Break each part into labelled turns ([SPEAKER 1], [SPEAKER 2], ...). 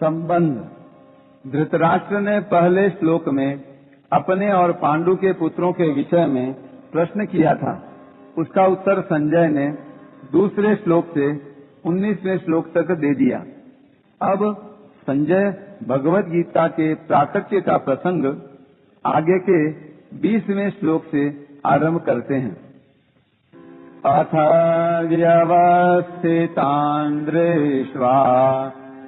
[SPEAKER 1] संबंध। धृतराष्ट्र ने पहले श्लोक में अपने और पांडु के पुत्रों के विषय में प्रश्न किया था। उसका उत्तर संजय ने दूसरे श्लोक से 19वें श्लोक तक दे दिया। अब संजय भगवत गीता के प्राकट्य का प्रसंग आगे के 20वें श्लोक से आरंभ करते हैं। अथ व्यवस्थितान् दृष्ट्वा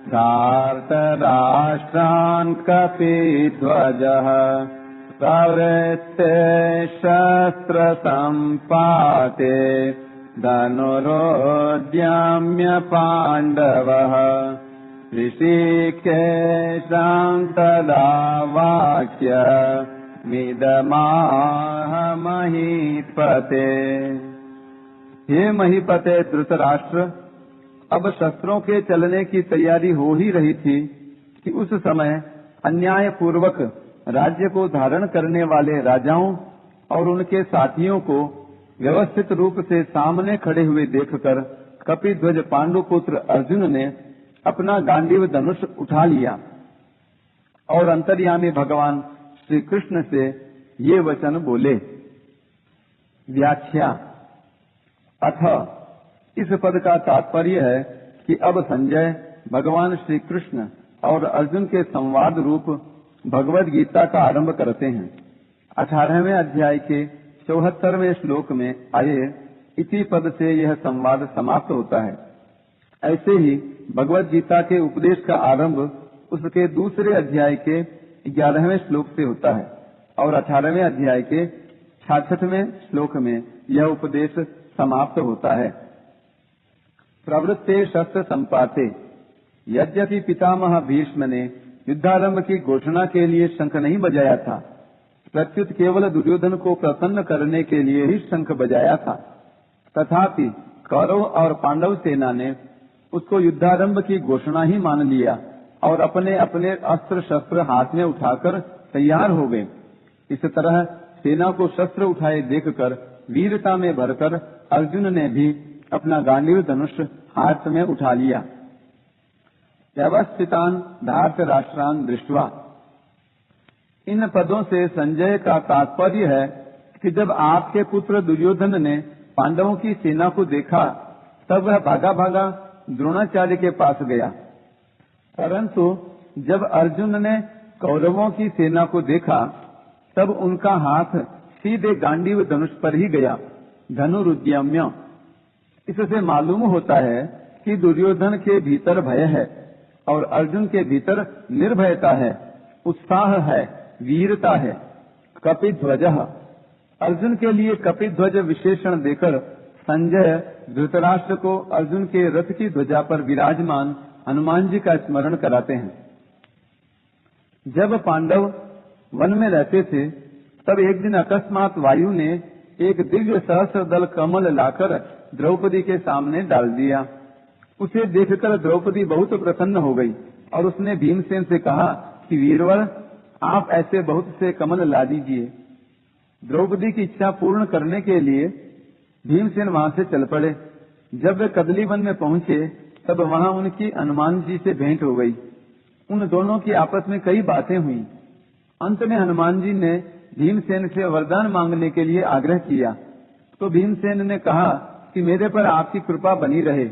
[SPEAKER 1] धार्तराष्ट्रान् कपिध्वजः प्रवृत्ते शस्त्रसम्पाते धनुरोद्यम्य पाण्डवः ऋषिकेशं तदा वाक्यमिदमाह महीपते। हे महीपते धृतराष्ट्र, अब शस्त्रों के चलने की तैयारी हो ही रही थी कि उस समय अन्याय पूर्वक राज्य को धारण करने वाले राजाओं और उनके साथियों को व्यवस्थित रूप से सामने खड़े हुए देखकर कपिध्वज पांडुपुत्र अर्जुन ने अपना गांडीव धनुष उठा लिया और अंतर्यामी भगवान श्री कृष्ण से ये वचन बोले। व्याख्या। अथ इस पद का तात्पर्य है कि अब संजय भगवान श्री कृष्ण और अर्जुन के संवाद रूप भगवत गीता का आरंभ करते हैं। 18वें अध्याय के 74वें श्लोक में आए इसी पद से यह संवाद समाप्त होता है। ऐसे ही भगवत गीता के उपदेश का आरंभ उसके दूसरे अध्याय के 11वें श्लोक से होता है और 18वें अध्याय के 66वें श्लोक में यह उपदेश समाप्त होता है। प्रवृत्ते शस्त्र संपाते। यद्यपि पितामह भीष्म ने युद्धारंभ की घोषणा के लिए शंख नहीं बजाया था, प्रत्युत केवल दुर्योधन को प्रसन्न करने के लिए ही शंख बजाया था, तथापि कौरव और पांडव सेना ने उसको युद्धारंभ की घोषणा ही मान लिया और अपने अपने अस्त्र शस्त्र हाथ में उठाकर तैयार हो गए। इस तरह सेना को शस्त्र उठाए देखकर वीरता में भरकर अर्जुन ने भी अपना गांडीव धनुष हाथ में उठा लिया। व्यवस्थितान् धार्तराष्ट्रान् दृष्ट्वा। इन पदों से संजय का तात्पर्य है कि जब आपके पुत्र दुर्योधन ने पांडवों की सेना को देखा तब वह भागा भागा द्रोणाचार्य के पास गया, परंतु जब अर्जुन ने कौरवों की सेना को देखा तब उनका हाथ सीधे गांडीव धनुष पर ही गया। धनुरुद्यम्य। इससे मालूम होता है कि दुर्योधन के भीतर भय है और अर्जुन के भीतर निर्भयता है, उत्साह है, वीरता है। कपिध्वज। अर्जुन के लिए कपिध्वज विशेषण देकर संजय धृतराष्ट्र को अर्जुन के रथ की ध्वजा पर विराजमान हनुमान जी का स्मरण कराते हैं। जब पांडव वन में रहते थे तब एक दिन अकस्मात वायु ने एक दिव्य सहस्त्र दल कमल लाकर द्रौपदी के सामने डाल दिया। उसे देखकर द्रौपदी बहुत प्रसन्न हो गई और उसने भीमसेन से कहा कि वीरवर, आप ऐसे बहुत से कमल ला दीजिए। द्रौपदी की इच्छा पूर्ण करने के लिए भीमसेन वहां से चल पड़े। जब वे कदली वन में पहुंचे तब वहां उनकी हनुमान जी से भेंट हो गई। उन दोनों की आपस में कई बातें हुई। अंत में हनुमान जी ने भीमसेन से वरदान मांगने के लिए आग्रह किया तो भीमसेन ने कहा कि मेरे पर आपकी कृपा बनी रहे।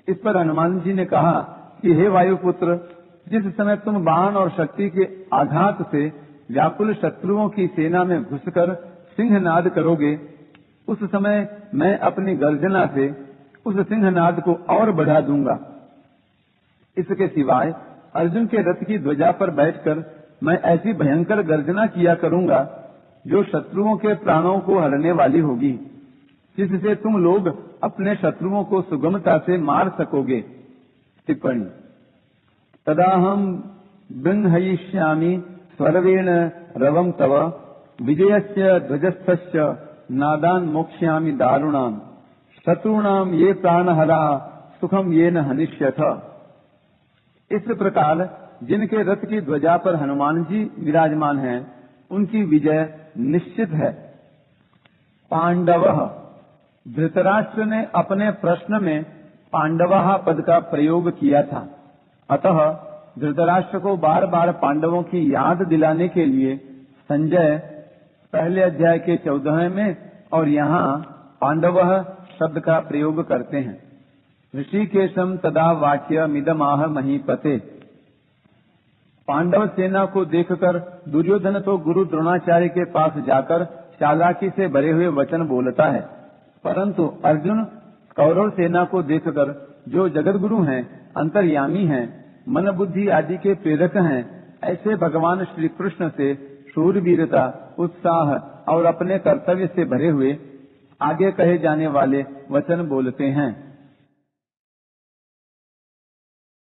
[SPEAKER 1] इस पर हनुमान जी ने कहा कि हे वायुपुत्र, जिस समय तुम बाण और शक्ति के आघात से व्याकुल शत्रुओं की सेना में घुसकर सिंहनाद करोगे, उस समय मैं अपनी गर्जना से उस सिंहनाद को और बढ़ा दूंगा। इसके सिवाय अर्जुन के रथ की ध्वजा पर बैठकर मैं ऐसी भयंकर गर्जना किया करूंगा जो शत्रुओं के प्राणों को हरने वाली होगी, जिससे तुम लोग अपने शत्रुओं को सुगमता से मार सकोगे। टिप्पणी। तदाहम बृंहयिष्यामि स्वर्वेण रवं तव विजयस्य ध्वजस्थस्य नादान मोक्ष्यामि दारुणाम शत्रुणाम ये प्राणहरा सुखम ये न हनिष्यथ। इस प्रकार जिनके रथ की ध्वजा पर हनुमान जी विराजमान हैं, उनकी विजय निश्चित है। पांडवः। धृतराष्ट्र ने अपने प्रश्न में पांडवः पद का प्रयोग किया था, अतः धृतराष्ट्र को बार बार पांडवों की याद दिलाने के लिए संजय पहले अध्याय के 14वें में और यहाँ पांडवः शब्द का प्रयोग करते हैं। ऋषिकेशम तदा वाच्य मिदमाह महीपते। पांडव सेना को देखकर दुर्योधन तो गुरु द्रोणाचार्य के पास जाकर चालाकी से भरे हुए वचन बोलता है, परंतु अर्जुन कौरव सेना को देखकर, जो जगत गुरु हैं, अंतर्यामी हैं, मन बुद्धि आदि के प्रेरक हैं, ऐसे भगवान श्री कृष्ण से शूरवीरता, उत्साह और अपने कर्तव्य से भरे हुए आगे कहे जाने वाले वचन बोलते हैं।